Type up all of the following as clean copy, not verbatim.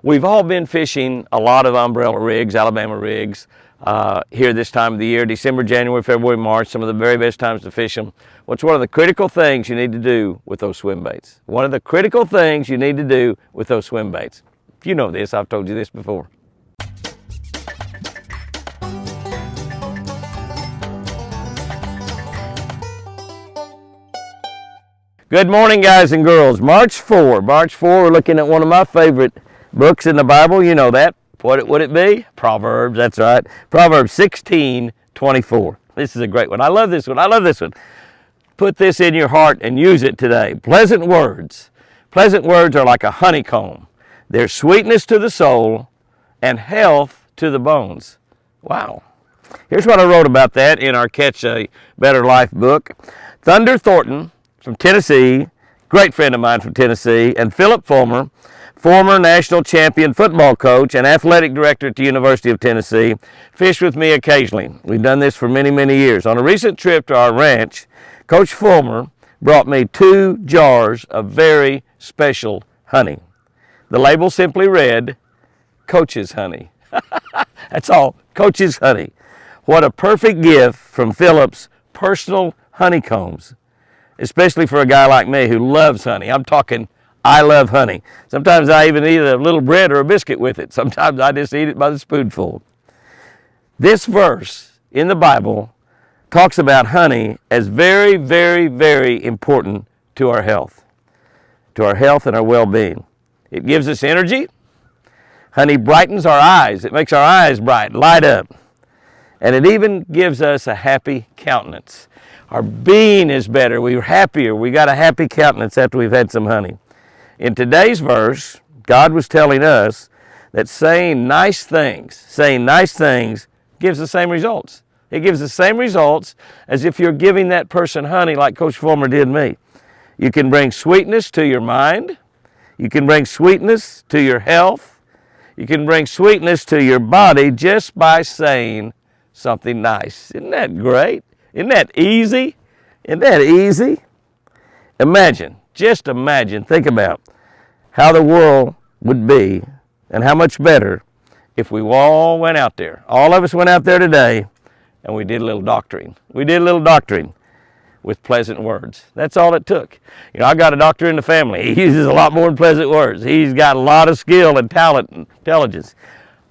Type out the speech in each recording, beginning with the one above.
We've all been fishing a lot of umbrella rigs, Alabama rigs, here this time of the year, December, January, February, March, some of the very best times to fish them. What's one of the critical things you need to do with those swim baits? One of the critical things you need to do with those swim baits. If you know this, I've told you this before. Good morning, guys and girls. March 4, we're looking at one of my favorite books in the Bible. You know that. What would it be? Proverbs, that's right. Proverbs 16:24. This is a great one. I love this one. Put this in your heart and use it today. Pleasant words. Pleasant words are like a honeycomb. They're sweetness to the soul and health to the bones. Wow. Here's what I wrote about that in our Catch a Better Life book. Thunder Thornton from Tennessee, great friend of mine from Tennessee, and Philip Fulmer, former national champion football coach and athletic director at the University of Tennessee, fish with me occasionally. We've done this for many, many years. On a recent trip to our ranch, Coach Fulmer brought me 2 jars of very special honey. The label simply read, Coach's Honey. That's all, Coach's Honey. What a perfect gift from Philip's personal honeycombs, especially for a guy like me who loves honey. I'm talking, I love honey. Sometimes I even eat a little bread or a biscuit with it. Sometimes I just eat it by the spoonful. This verse in the Bible talks about honey as very, very, very important to our health and our well-being. It gives us energy. Honey brightens our eyes. It makes our eyes bright, light up. And it even gives us a happy countenance. Our being is better. We're happier. We got a happy countenance after we've had some honey. In today's verse, God was telling us that saying nice things gives the same results. It gives the same results as if you're giving that person honey like Coach Fulmer did me. You can bring sweetness to your mind. You can bring sweetness to your health. You can bring sweetness to your body just by saying something nice. Isn't that great? Isn't that easy? Isn't that easy? Just imagine, think about how the world would be and how much better if we all went out there. All of us went out there today and we did a little doctoring. We did a little doctoring with pleasant words. That's all it took. You know, I got a doctor in the family. He uses a lot more than pleasant words. He's got a lot of skill and talent and intelligence.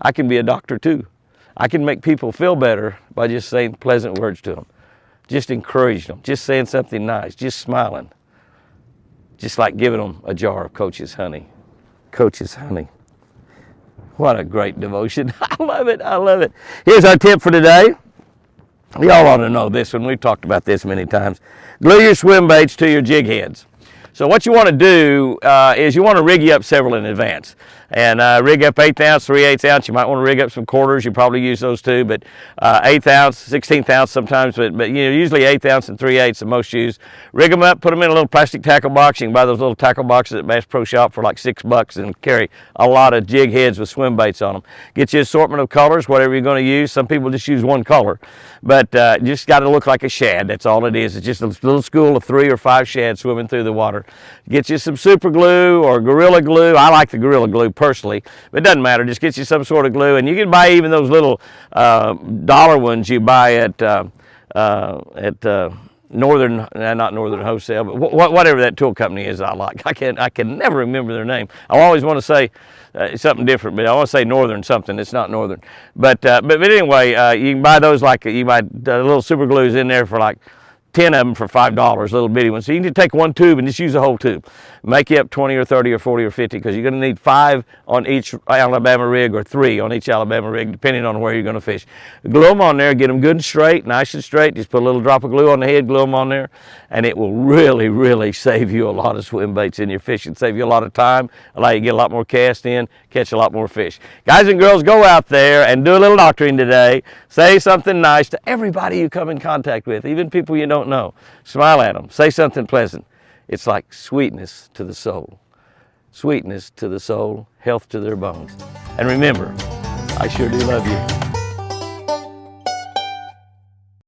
I can be a doctor too. I can make people feel better by just saying pleasant words to them. Just encouraging them, just saying something nice, just smiling. Just like giving them a jar of Coach's Honey. Coach's Honey. What a great devotion. I love it, I love it. Here's our tip for today. Y'all ought to know this one. We've talked about this many times. Glue your swim baits to your jig heads. So what you want to do is you want to rig you up several in advance. And rig up 1/8 ounce, 3/8 ounce. You might want to rig up some quarters. You probably use those too. But 1/8 ounce, 1/16 ounce sometimes. But you know, usually 1/8 ounce and 3/8 the most used. Rig them up, put them in a little plastic tackle box. You can buy those little tackle boxes at Bass Pro Shop for like $6 and carry a lot of jig heads with swim baits on them. Get you an assortment of colors, whatever you're going to use. Some people just use one color. But just got to look like a shad. That's all it is. It's just a little school of 3 or 5 shads swimming through the water. Get you some super glue or Gorilla Glue. I like the Gorilla Glue personally, but it doesn't matter. Just get you some sort of glue, and you can buy even those little dollar ones you buy at Northern, not Northern Wholesale, but whatever that tool company is I like. I can never remember their name. I always want to say something different, but I want to say Northern something. It's not Northern. But anyway, you can buy those like, you buy little super glues in there for like 10 of them for $5, little bitty ones. So you can just take one tube and just use the whole tube. Make you up 20 or 30 or 40 or 50 because you're going to need 5 on each Alabama rig or 3 on each Alabama rig, depending on where you're going to fish. Glue them on there, get them good and straight, nice and straight. Just put a little drop of glue on the head, glue them on there, and it will really, really save you a lot of swim baits in your fishing. Save you a lot of time, allow you to get a lot more cast in, catch a lot more fish. Guys and girls, go out there and do a little doctoring today. Say something nice to everybody you come in contact with, even people you don't know. Smile at them. Say something pleasant. It's like sweetness to the soul. Sweetness to the soul, health to their bones. And remember, I sure do love you.